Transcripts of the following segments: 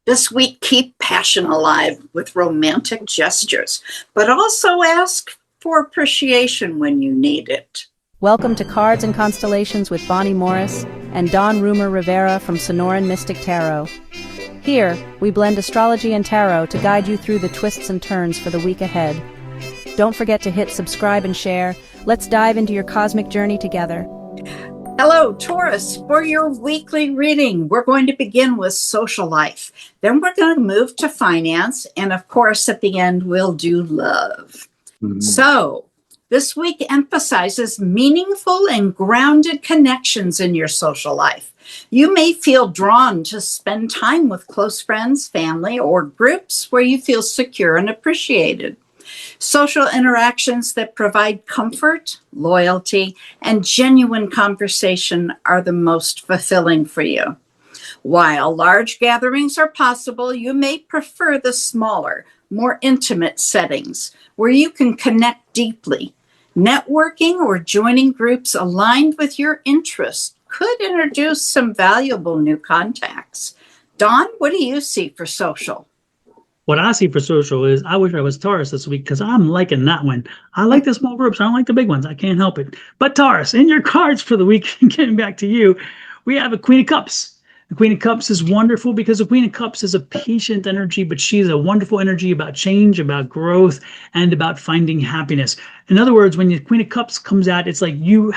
This week, keep passion alive with romantic gestures, but also ask for appreciation when you need it. Welcome to Cards and Constellations with Bonnie Morris and Don Rumor Rivera from Sonoran Mystic Tarot. Here, we blend astrology and tarot to guide you through the twists and turns for the week ahead. Don't forget to hit subscribe and share. Let's dive into your cosmic journey together. Hello, Taurus. For your weekly reading, we're going to begin with social life. Then we're going to move to finance. And of course, at the end, we'll do love. So this week emphasizes meaningful and grounded connections in your social life. You may feel drawn to spend time with close friends, family, or groups where you feel secure and appreciated. Social interactions that provide comfort, loyalty, and genuine conversation are the most fulfilling for you. While large gatherings are possible, you may prefer the smaller, more intimate settings where you can connect deeply. Networking or joining groups aligned with your interests could introduce some valuable new contacts. Dawn, what do you see for social? What I see for social is I wish I was Taurus this week because I'm liking that one. I like the small groups. I don't like the big ones. I can't help it. But Taurus, in your cards for the week, getting back to you, we have a Queen of Cups. The Queen of Cups is wonderful because the Queen of Cups is a patient energy, but she's a wonderful energy about change, about growth, and about finding happiness. In other words, when the Queen of Cups comes out, it's like you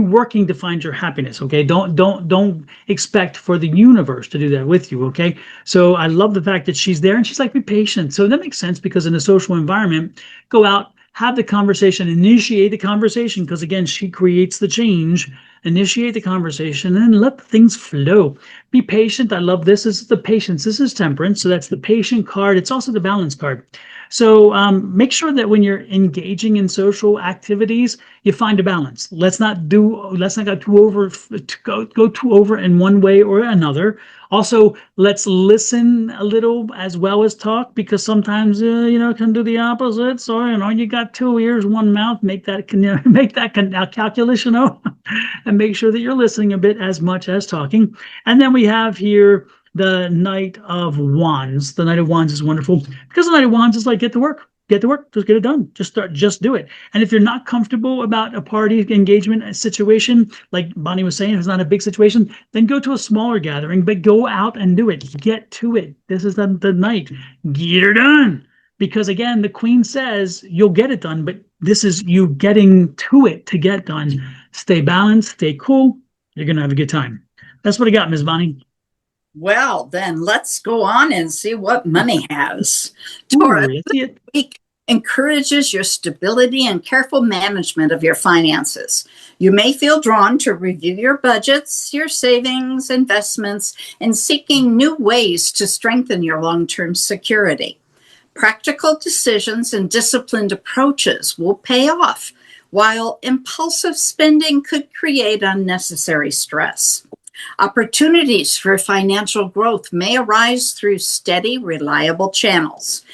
working to find your happiness. Okay, don't expect for the universe to do that with you. Okay, so I love the fact that she's there and she's like, be patient. So that makes sense because in a social environment, go out, have the conversation, initiate the conversation, because again, she creates the change. Initiate the conversation and let things flow. Be patient. I love this. This is the patience. This is temperance. So that's the patient card. It's also the balance card. So make sure that when you're engaging in social activities, you find a balance. Let's not go too over in one way or another. Also, let's listen a little as well as talk, because sometimes it can do the opposite. So you got 2 ears, 1 mouth. Make that calculation out, and make sure that you're listening a bit as much as talking. And then we have here the Knight of Wands. The Knight of Wands is wonderful because the Knight of Wands is like, get to work, just get it done. Just do it. And if you're not comfortable about a party engagement situation, like Bonnie was saying, if it's not a big situation, then go to a smaller gathering, but go out and do it. Get to it. This is the night. Get her done. Because again, the Queen says you'll get it done, but this is you getting to it to get done. Stay balanced, stay cool. You're going to have a good time. That's what I got, Ms. Bonnie. Well, then let's go on and see what money has. Taurus, this week encourages your stability and careful management of your finances. You may feel drawn to review your budgets, your savings, investments, and seeking new ways to strengthen your long-term security. Practical decisions and disciplined approaches will pay off, while impulsive spending could create unnecessary stress. Opportunities for financial growth may arise through steady, reliable channels.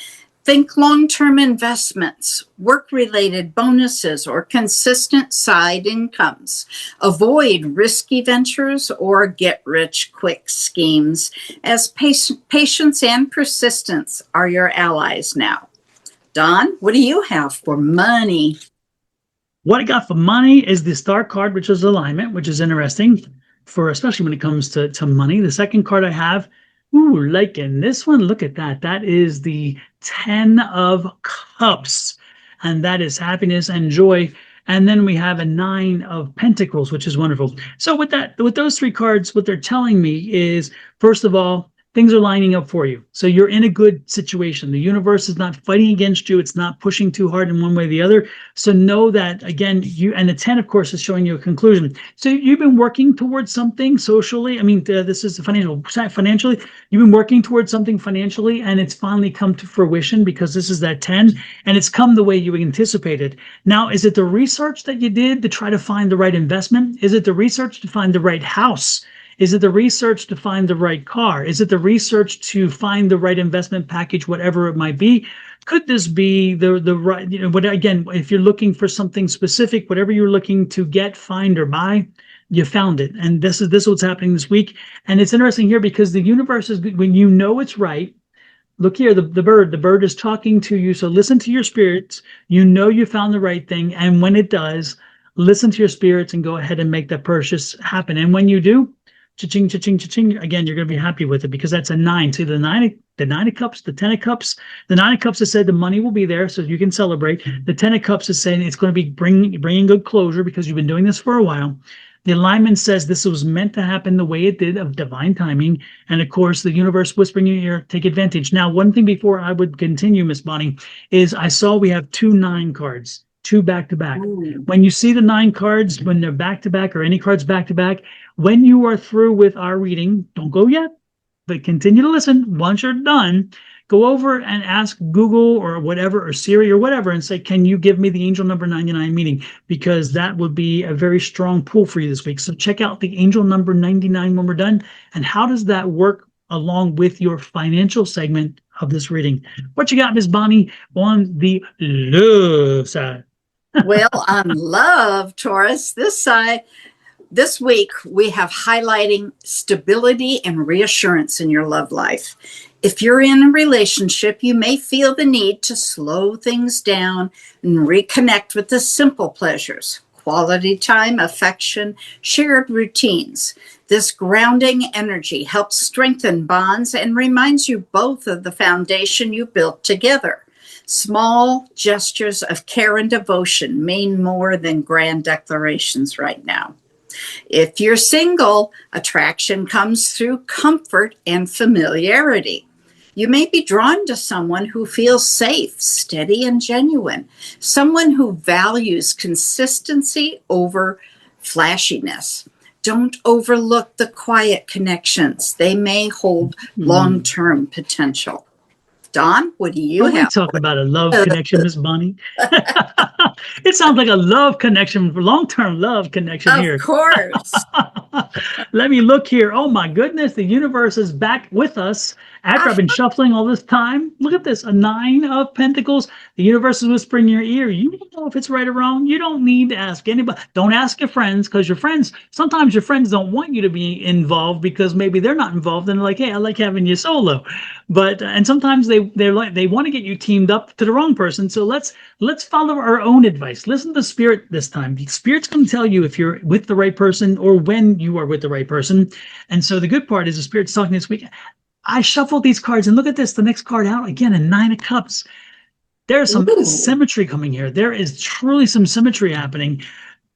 Think long-term investments, work-related bonuses, or consistent side incomes. Avoid risky ventures or get-rich-quick schemes, as patience and persistence are your allies now. Don, what do you have for money? What I got for money is the Star card, which is alignment, which is interesting, especially when it comes to money. The second card I have, liking this one. Look at that. That is the 10 of Cups, and that is happiness and joy. And then we have a 9 of Pentacles, which is wonderful. So with those 3 cards, what they're telling me is, first of all, things are lining up for you. So you're in a good situation. The universe is not fighting against you. It's not pushing too hard in one way or the other. So know that, again, and the 10, of course, is showing you a conclusion. So you've been working towards something socially. This is financially. You've been working towards something financially, and it's finally come to fruition because this is that 10, and it's come the way you anticipated. Now, is it the research that you did to try to find the right investment? Is it the research to find the right house? Is it the research to find the right car? Is it the research to find the right investment package, whatever it might be? Could this be the right, again, if you're looking for something specific, whatever you're looking to get, find, or buy, you found it. And this is what's happening this week. And it's interesting here because the universe is, when you know it's right, look here, the bird is talking to you. So listen to your spirits. You know you found the right thing. And when it does, listen to your spirits and go ahead and make that purchase happen. And when you do, cha-ching, cha-ching, cha-ching, again, you're going to be happy with it because that's a 9. See the nine of cups, the 10 of cups. The 9 of cups has said the money will be there so you can celebrate. The 10 of cups is saying it's going to be bringing good closure because you've been doing this for a while. The alignment says this was meant to happen the way it did, of divine timing. And of course, the universe whispering in your ear, take advantage. Now, one thing before I would continue, Miss Bonnie, is I saw we have 2 9 cards, 2 back to back. When you see the 9 cards, when they're back to back or any cards back to back, when you are through with our reading, don't go yet, but continue to listen. Once you're done, go over and ask Google or whatever, or Siri or whatever, and say, can you give me the angel number 99 meaning? Because that would be a very strong pull for you this week. So check out the angel number 99 when we're done. And how does that work along with your financial segment of this reading? What you got, Miss Bonnie, on the love side? Well, on love, Taurus, this side, this week we have highlighting stability and reassurance in your love life. If you're in a relationship, you may feel the need to slow things down and reconnect with the simple pleasures, quality time, affection, shared routines. This grounding energy helps strengthen bonds and reminds you both of the foundation you built together. Small gestures of care and devotion mean more than grand declarations right now. If you're single, attraction comes through comfort and familiarity. You may be drawn to someone who feels safe, steady, and genuine, someone who values consistency over flashiness. Don't overlook the quiet connections. They may hold long-term potential. Don, what do you have? Talk about a love connection, Miss Bonnie. It sounds like a love connection, long-term love connection here. Of course. Let me look here. Oh my goodness, the universe is back with us after I've been shuffling all this time. Look at this, a 9 of Pentacles. The universe is whispering in your ear. You don't know if it's right or wrong. You don't need to ask anybody. Don't ask your friends, because your friends, sometimes your friends don't want you to be involved because maybe they're not involved and they're like, hey, I like having you solo. But and sometimes they want to get you teamed up to the wrong person. So let's follow our own advice. Listen to Spirit this time. The Spirit's going to tell you if you're with the right person or when you are with the right person. And so the good part is the Spirit's talking this week. I shuffled these cards and look at this. The next card out, again, a 9 of Cups. There's some symmetry coming here. There is truly some symmetry happening.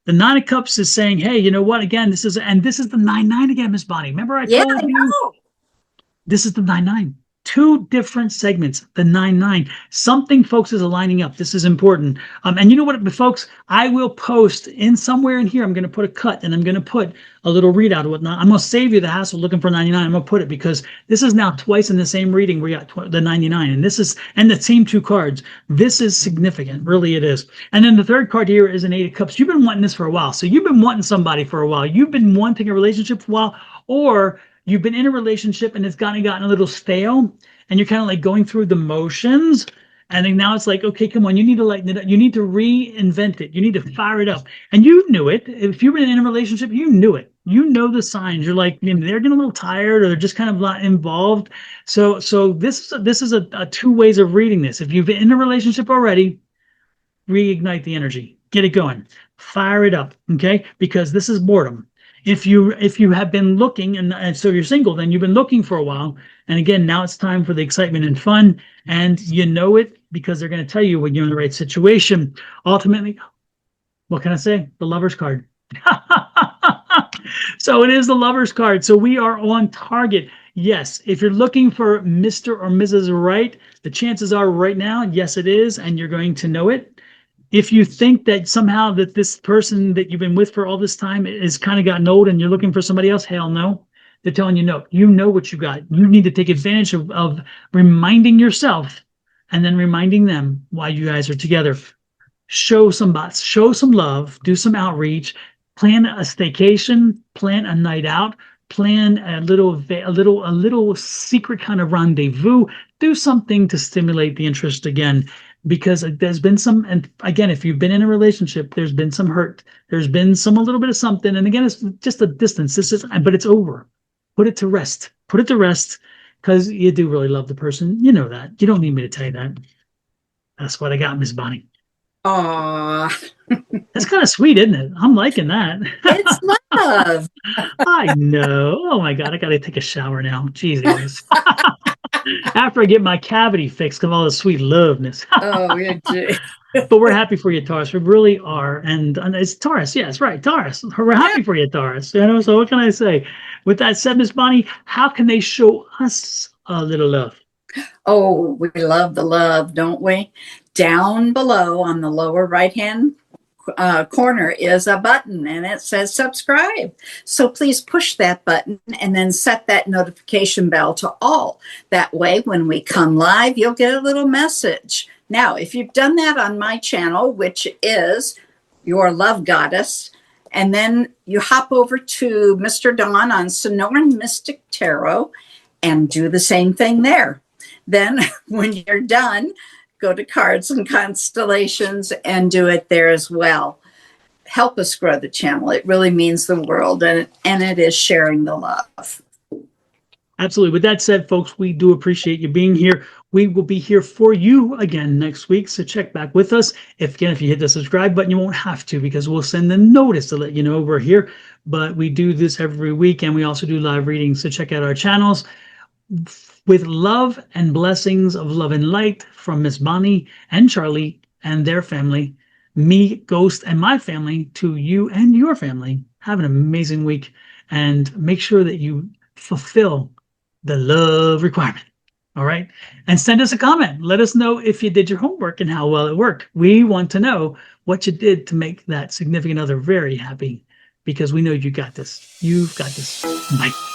The 9 of Cups is saying, hey, you know what? Again, this is the 9-9 again, Miss Bonnie. Remember I told you? This is the 9-9. 2 different segments, the 9-9. Something, folks, is aligning up. This is important. And you know what, folks? I will post in somewhere in here. I'm going to put a cut and I'm going to put a little readout or whatnot. I'm going to save you the hassle looking for 99. I'm going to put it because this is now twice in the same reading. We got the 99, and this is, and the same 2 cards. This is significant. Really, it is. And then the third card here is an 8 of Cups. You've been wanting this for a while. So you've been wanting somebody for a while. You've been wanting a relationship for a while, or you've been in a relationship and it's gotten a little stale and you're kind of like going through the motions. And then now it's like, okay, come on, you need to lighten it up. You need to reinvent it. You need to fire it up. And you knew it. If you've been in a relationship, you knew it. You know the signs. You're like, you know, they're getting a little tired or they're just kind of not involved. So this is a 2 ways of reading this. If you've been in a relationship already, reignite the energy. Get it going. Fire it up, okay? Because this is boredom. If you have been looking, and so you're single, then you've been looking for a while. And again, now it's time for the excitement and fun. And you know it because they're going to tell you when you're in the right situation. Ultimately, what can I say? The Lover's card. So it is the Lover's card. So we are on target. Yes, if you're looking for Mr. or Mrs. Right, the chances are right now, yes, it is. And you're going to know it. If you think that somehow that this person that you've been with for all this time is kind of gotten old and you're looking for somebody else, hell no. They're telling you no. You know what you got. You need to take advantage of reminding yourself and then reminding them why you guys are together. Show some love, do some outreach, plan a staycation, plan a night out, plan a little secret kind of rendezvous. Do something to stimulate the interest again. because there's been some, and again, if you've been in a relationship, there's been some hurt, there's been some a little bit of something, and again, it's just a distance. But it's over. Put it to rest. Put it to rest, because you do really love the person. You know that. You don't need me to tell you that. That's what I got, Miss Bonnie. Aw, That's kind of sweet, isn't it? I'm liking that. it's love. I know. Oh my God, I gotta take a shower now. Jesus. After I get my cavity fixed of all the sweet loveness. Oh, you do. But we're happy for you, Taurus. We really are. And it's Taurus. Yes, right. Taurus. We're happy for you, Taurus. You know, so what can I say? With that said, Miss Bonnie, how can they show us a little love? Oh, we love the love, don't we? Down below on the lower right-hand corner is a button, and it says subscribe. So please push that button and then set that notification bell to all. That way, when we come live, you'll get a little message. Now, if you've done that on my channel, which is Your Love Goddess, and then you hop over to Mr. Don on Sonoran Mystic Tarot and do the same thing there. Then when you're done, go to Cards and Constellations and do it there as well. Help us grow the channel. It really means the world, and it is sharing the love. Absolutely. With that said, folks, we do appreciate you being here. We will be here for you again next week, so check back with us. If you hit the subscribe button, you won't have to, because we'll send a notice to let you know we're here. But we do this every week, and we also do live readings, so check out our channels. With love and blessings of love and light from Miss Bonnie and Charlie and their family, me, Ghost, and my family, to you and your family. Have an amazing week, and make sure that you fulfill the love requirement. All right. And send us a comment. Let us know if you did your homework and how well it worked. We want to know what you did to make that significant other very happy, because we know you got this. You've got this. Bye.